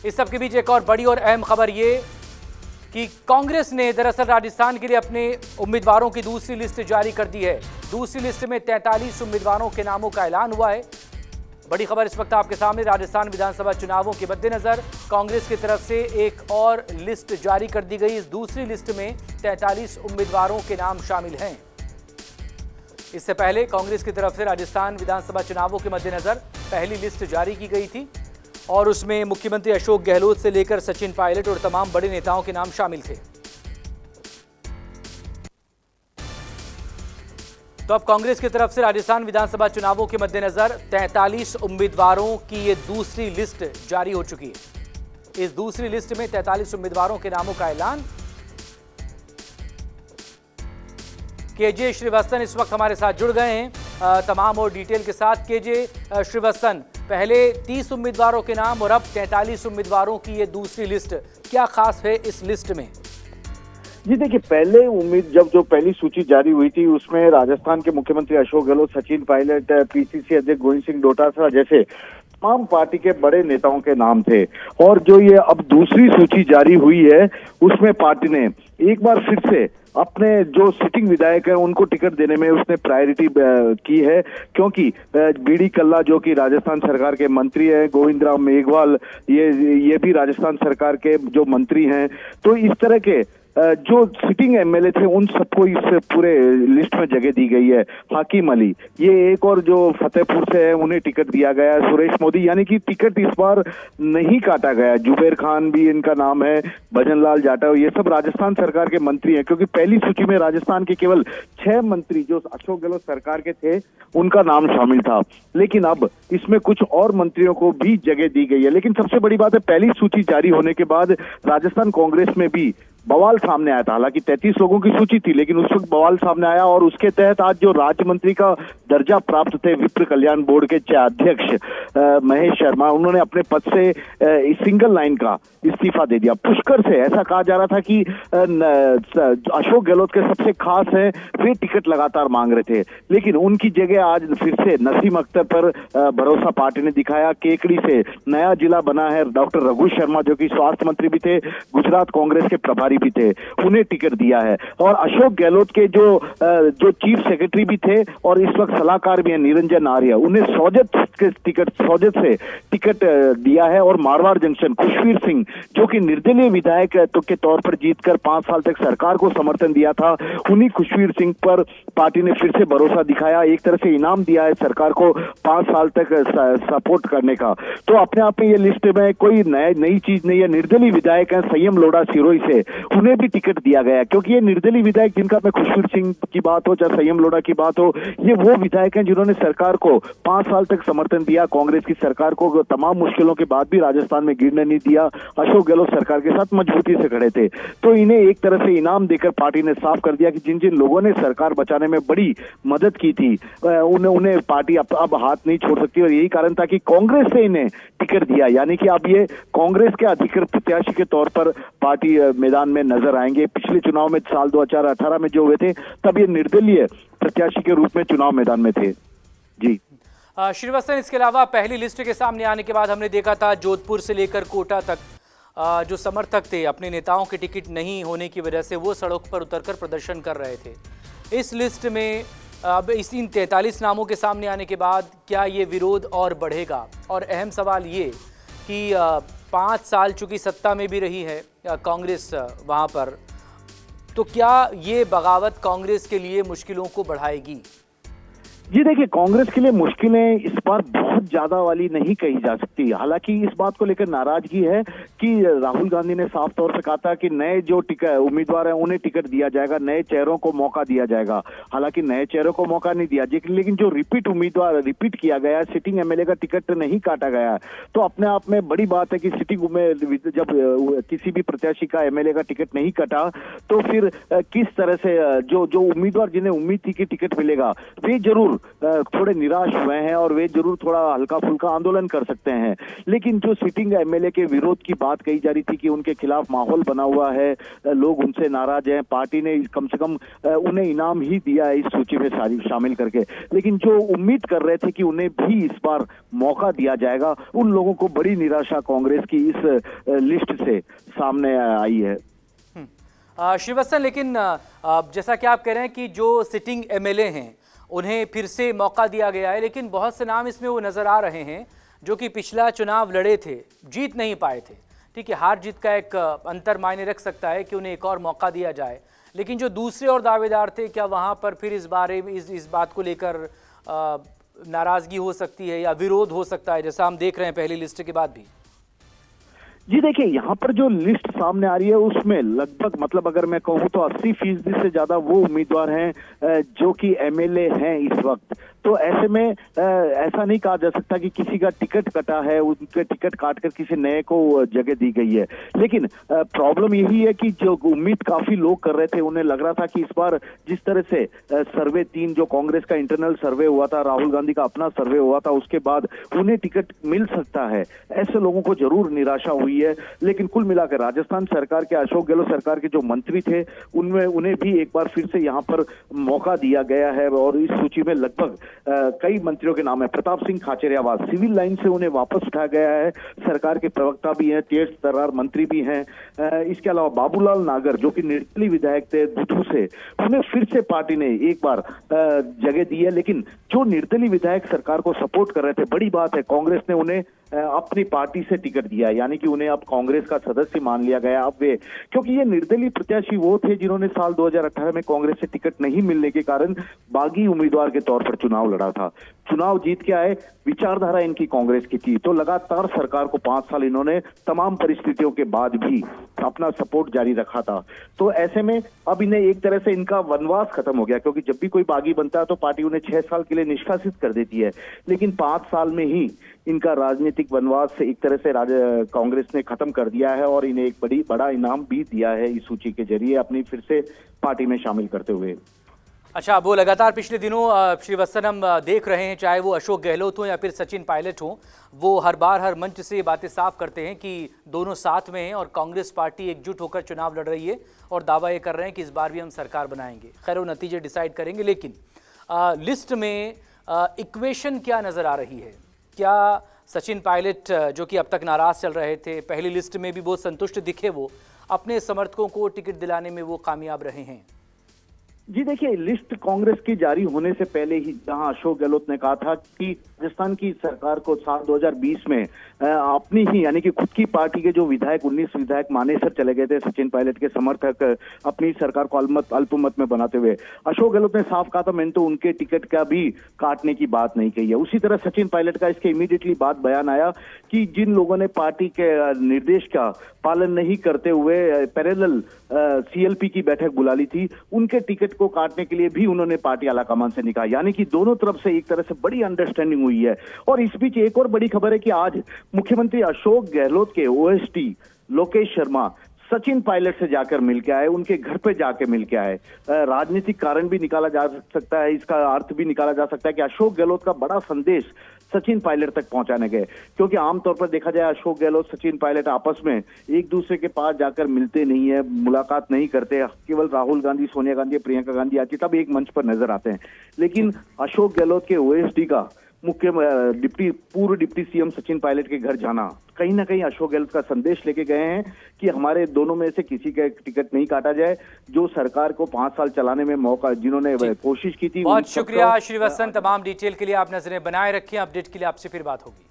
इस सब के बीच एक और बड़ी और अहम खबर ये कि कांग्रेस ने दरअसल राजस्थान के लिए अपने उम्मीदवारों की दूसरी लिस्ट जारी कर दी है। दूसरी लिस्ट में 43 उम्मीदवारों के नामों का ऐलान हुआ है। बड़ी खबर इस वक्त आपके सामने। राजस्थान विधानसभा चुनावों के मद्देनजर कांग्रेस की तरफ से एक और लिस्ट जारी कर दी गई। इस दूसरी लिस्ट में 43 उम्मीदवारों के नाम शामिल हैं। इससे पहले कांग्रेस की तरफ से राजस्थान विधानसभा चुनावों के मद्देनजर पहली लिस्ट जारी की गई थी और उसमें मुख्यमंत्री अशोक गहलोत से लेकर सचिन पायलट और तमाम बड़े नेताओं के नाम शामिल थे। तो अब कांग्रेस की तरफ से राजस्थान विधानसभा चुनावों के मद्देनजर 43 उम्मीदवारों की ये दूसरी लिस्ट जारी हो चुकी है। इस दूसरी लिस्ट में 43 उम्मीदवारों के नामों का ऐलान। केजे श्रीवास्तव इस वक्त हमारे साथ जुड़ गए हैं तमाम और डिटेल के साथ। केजे श्रीवास्तव, पहले 30 उम्मीदवारों के नाम और अब 43 उम्मीदवारों की ये दूसरी लिस्ट, क्या खास है इस लिस्ट में? जी देखिए, पहले जो पहली सूची जारी हुई थी उसमें राजस्थान के मुख्यमंत्री अशोक गहलोत, सचिन पायलट, पीसीसी अध्यक्ष गोविंद सिंह डोटासरा जैसे तमाम पार्टी के बड़े नेताओं के नाम थे। और जो ये अब दूसरी सूची जारी हुई है उसमें पार्टी ने एक बार फिर से अपने जो सिटिंग विधायक है उनको टिकट देने में उसने प्रायोरिटी की है, क्योंकि बीडी कल्ला जो कि राजस्थान सरकार के मंत्री हैं, गोविंद राम मेघवाल ये भी राजस्थान सरकार के जो मंत्री हैं, तो इस तरह के जो सिटिंग एमएलए थे उन सबको इस पूरे लिस्ट में जगह दी गई है। हाकिम अली, ये एक और जो फतेहपुर से है उन्हें टिकट दिया गया है। सुरेश मोदी, यानी कि टिकट इस बार नहीं काटा गया। जुबेर खान भी इनका नाम है, भजन लाल जाटव, ये सब राजस्थान सरकार के मंत्री हैं, क्योंकि पहली सूची में राजस्थान के केवल 6 मंत्री जो अशोक गहलोत सरकार के थे उनका नाम शामिल था। लेकिन अब इसमें कुछ और मंत्रियों को भी जगह दी गई है। लेकिन सबसे बड़ी बात है, पहली सूची जारी होने के बाद राजस्थान कांग्रेस में भी बवाल सामने आया था। हालांकि 33 लोगों की सूची थी, लेकिन उस वक्त बवाल सामने आया और उसके तहत आज जो राज्य मंत्री का दर्जा प्राप्त थे विप्र कल्याण बोर्ड के अध्यक्ष महेश शर्मा, उन्होंने अपने पद से सिंगल लाइन का इस्तीफा दे दिया। पुष्कर से ऐसा कहा जा रहा था कि अशोक गहलोत के सबसे खास हैं, वे टिकट लगातार मांग रहे थे, लेकिन उनकी जगह आज फिर से नसीम अख्तर पर भरोसा पार्टी ने दिखाया। केकड़ी से नया जिला बना है डॉक्टर रघु शर्मा जो कि स्वास्थ्य मंत्री भी थे, गुजरात कांग्रेस के प्रभारी भी थे, उन्हें टिकट दिया है। और अशोक गहलोत के जो चीफ सेक्रेटरी भी थे और इस वक्त सलाहकार भी हैं निरंजन आर्य, उन्हें सोजत से टिकट दिया है। और मारवाड़ जंक्शन खुशवीर सिंह जो कि निर्दलीय विधायक के तौर पर जीतकर 5 साल तक सरकार को समर्थन दिया था, उन्हीं खुशवीर सिंह पर पार्टी ने फिर से भरोसा दिखाया। एक तरह से इनाम दिया है सरकार को 5 साल तक सपोर्ट करने का। तो अपने आप में ये लिस्ट में कोई नई चीज नहीं है। निर्दलीय विधायक है संयम लोढ़ा सिरोही से, उन्हें भी टिकट दिया गया, क्योंकि ये निर्दलीय विधायक जिनका में खुशवीर सिंह की बात हो चाहे संयम लोढ़ा की बात हो, ये वो विधायक हैं जिन्होंने सरकार को 5 साल तक समर्थन दिया, कांग्रेस की सरकार को तमाम मुश्किलों के बाद भी राजस्थान में गिरने नहीं दिया, अशोक गहलोत सरकार के साथ मजबूती से खड़े थे। तो इन्हें एक तरह से इनाम देकर पार्टी ने साफ कर दिया कि जिन जिन लोगों ने सरकार बचाने में बड़ी मदद की थी उन्हें पार्टी अब हाथ नहीं छोड़ सकती। और यही कारण था कि कांग्रेस से इन्हें टिकट दिया, यानी कि अब ये कांग्रेस के अधिकृत प्रत्याशी के तौर पर पार्टी मैदान में नजर आएंगे। पिछले चुनाव में साल 2018 में जो हुए थे तब ये निर्दलीय प्रत्याशी के रूप में चुनाव मैदान में थे। जी श्रीवास्तव, इसके अलावा पहली लिस्ट के सामने आने के बाद हमने देखा था जोधपुर से लेकर कोटा तक जो समर्थक थे अपने नेताओं के टिकट नहीं होने की वजह से वो सड़क पर उतरकर प्रदर्शन कर रहे थे। इस लिस्ट में अब इन 43 नामों के सामने आने के बाद क्या ये विरोध और बढ़ेगा? और अहम सवाल ये कि 5 साल चूंकि सत्ता में भी रही है कांग्रेस वहाँ पर, तो क्या ये बगावत कांग्रेस के लिए मुश्किलों को बढ़ाएगी? जी देखिए, कांग्रेस के लिए मुश्किलें इस बार बहुत ज्यादा वाली नहीं कही जा सकती। हालांकि इस बात को लेकर नाराजगी है कि राहुल गांधी ने साफ तौर से कहा था कि नए जो उम्मीदवार हैं उन्हें टिकट दिया जाएगा, नए चेहरों को मौका दिया जाएगा। हालांकि नए चेहरों को मौका नहीं दिया, लेकिन जो रिपीट किया गया, सिटिंग एमएलए का टिकट नहीं काटा गया, तो अपने आप में बड़ी बात है कि सिटिंग में जब किसी भी प्रत्याशी का एमएलए का टिकट नहीं कटा तो फिर किस तरह से जो उम्मीदवार जिन्हें उम्मीद थी कि टिकट मिलेगा वे जरूर थोड़े निराश हुए हैं और वे जरूर थोड़ा हल्का फुल्का आंदोलन कर सकते हैं। लेकिन जो सिटिंग एमएलए के विरोध की बात कही जा रही थी कि उनके खिलाफ माहौल बना हुआ है, लोग उनसे नाराज हैं, पार्टी ने कम से कम उन्हें इनाम ही दिया है इस सूची में शामिल करके, लेकिन जो उम्मीद कर रहे थे कि उन्हें भी इस बार मौका दिया जाएगा, उन लोगों को बड़ी निराशा कांग्रेस की इस लिस्ट से सामने आई है। श्रीवत्सन, लेकिन जैसा कि आप कह रहे हैं कि जो सिटिंग एमएलए हैं उन्हें फिर से मौका दिया गया है, लेकिन बहुत से नाम इसमें वो नजर आ रहे हैं जो कि पिछला चुनाव लड़े थे, जीत नहीं पाए थे। ठीक है, हार जीत का एक अंतर मायने रख सकता है कि उन्हें एक और मौका दिया जाए, लेकिन जो दूसरे और दावेदार थे, क्या वहां पर फिर इस बारे में इस बात को लेकर नाराजगी हो सकती है या विरोध हो सकता है, जैसा हम देख रहे हैं पहली लिस्ट के बाद भी? जी देखिए, यहाँ पर जो लिस्ट सामने आ रही है उसमें लगभग मतलब अगर मैं कहूँ तो 80% से ज्यादा वो उम्मीदवार हैं जो कि एमएलए हैं इस वक्त। तो ऐसे में ऐसा नहीं कहा जा सकता कि किसी का टिकट कटा है, उनके टिकट काटकर किसी नए को जगह दी गई है। लेकिन प्रॉब्लम यही है कि जो उम्मीद काफी लोग कर रहे थे, उन्हें लग रहा था कि इस बार जिस तरह से सर्वे 3 जो कांग्रेस का इंटरनल सर्वे हुआ था, राहुल गांधी का अपना सर्वे हुआ था, उसके बाद उन्हें टिकट मिल सकता है, ऐसे लोगों को जरूर निराशा हुई है। लेकिन कुल मिलाकर राजस्थान सरकार के, अशोक गहलोत सरकार के जो मंत्री थे, उनमें उन्हें भी एक बार फिर से यहाँ पर मौका दिया गया है और इस सूची में लगभग कई मंत्रियों के नाम है। प्रताप सिंह खाचरियावास सिविल लाइन से उन्हें वापस उठाया गया है, सरकार के प्रवक्ता भी हैं, तेज तर्रार मंत्री भी हैं। इसके अलावा बाबूलाल नागर जो कि निर्दलीय विधायक थे दुधू से, उन्हें फिर से पार्टी ने एक बार जगह दी है। लेकिन जो निर्दलीय विधायक सरकार को सपोर्ट कर रहे थे, बड़ी बात है, कांग्रेस ने उन्हें अपनी पार्टी से टिकट दिया है, यानी कि उन्हें अब कांग्रेस का सदस्य मान लिया गया। अब वे, क्योंकि ये निर्दलीय प्रत्याशी वो थे जिन्होंने साल 2018 में कांग्रेस से टिकट नहीं मिलने के कारण बागी उम्मीदवार के तौर पर चुनाव लड़ा था, चुनाव जीत के आए, विचारधारा इनकी कांग्रेस की थी। तो लगातार सरकार को 5 साल इन्होंने तमाम परिस्थितियों के बाद भी अपना सपोर्ट जारी रखा था। तो ऐसे में अब इन्हें एक तरह से इनका वनवास खत्म हो गया, क्योंकि जब भी कोई बागी बनता है तो पार्टी उन्हें 6 साल के लिए निष्कासित कर देती है, लेकिन 5 साल में ही इनका राजनीतिक वनवास एक तरह से कांग्रेस ने खत्म कर दिया है और इन्हें एक बड़ा इनाम भी दिया है इस सूची के जरिए अपनी फिर से पार्टी में शामिल करते हुए। अच्छा, वो लगातार पिछले दिनों श्रीवत्सन हम देख रहे हैं, चाहे वो अशोक गहलोत हो या फिर सचिन पायलट हो, वो हर बार हर मंच से ये बातें साफ करते हैं कि दोनों साथ में हैं और कांग्रेस पार्टी एकजुट होकर चुनाव लड़ रही है और दावा ये कर रहे हैं कि इस बार भी हम सरकार बनाएंगे। खैर, वो नतीजे डिसाइड करेंगे, लेकिन लिस्ट में इक्वेशन क्या नज़र आ रही है? क्या सचिन पायलट जो कि अब तक नाराज चल रहे थे, पहली लिस्ट में भी बहुत संतुष्ट दिखे, वो अपने समर्थकों को टिकट दिलाने में वो कामयाब रहे हैं? जी देखिए, लिस्ट कांग्रेस की जारी होने से पहले ही जहां अशोक गहलोत ने कहा था कि राजस्थान की सरकार को साल 2020 में अपनी ही यानी कि खुद की पार्टी के जो विधायक 19 विधायक मानेसर चले गए थे, सचिन पायलट के समर्थक, अपनी सरकार को अल्पमत में बनाते हुए, अशोक गहलोत ने साफ कहा था मैंने तो उनके टिकट का भी काटने की बात नहीं कही है। उसी तरह सचिन पायलट का इसके इमीडिएटली बाद बयान आया कि जिन लोगों ने पार्टी के निर्देश का पालन नहीं करते हुए पैरेलल सीएलपी की बैठक बुला ली थी, उनके टिकट को काटने के लिए भी उन्होंने पार्टी आलाकमान से निकाला, यानी कि दोनों तरफ से एक तरह से बड़ी अंडरस्टैंडिंग हुई है। और इस बीच एक और बड़ी खबर है कि आज मुख्यमंत्री अशोक गहलोत के ओएसडी लोकेश शर्मा सचिन पायलट से जाकर मिल के आए, उनके घर पे जाके मिल के आए। राजनीतिक कारण भी निकाला जा सकता है, इसका अर्थ भी निकाला जा सकता है कि अशोक गहलोत का बड़ा संदेश सचिन पायलट तक पहुंचाने गए, क्योंकि आमतौर पर देखा जाए अशोक गहलोत सचिन पायलट आपस में एक दूसरे के पास जाकर मिलते नहीं है, मुलाकात नहीं करते, केवल राहुल गांधी, सोनिया गांधी, प्रियंका गांधी आती तब एक मंच पर नजर आते हैं। लेकिन अशोक गहलोत के ओएसडी का पूर्व डिप्टी सीएम सचिन पायलट के घर जाना कहीं ना कहीं अशोक गहलोत का संदेश लेके गए हैं कि हमारे दोनों में से किसी का टिकट नहीं काटा जाए, जो सरकार को 5 साल चलाने में मौका जिन्होंने कोशिश की थी। बहुत शुक्रिया श्रीवत्सन, तमाम डिटेल के लिए आप नजरें बनाए रखें। अपडेट के लिए आपसे फिर बात होगी।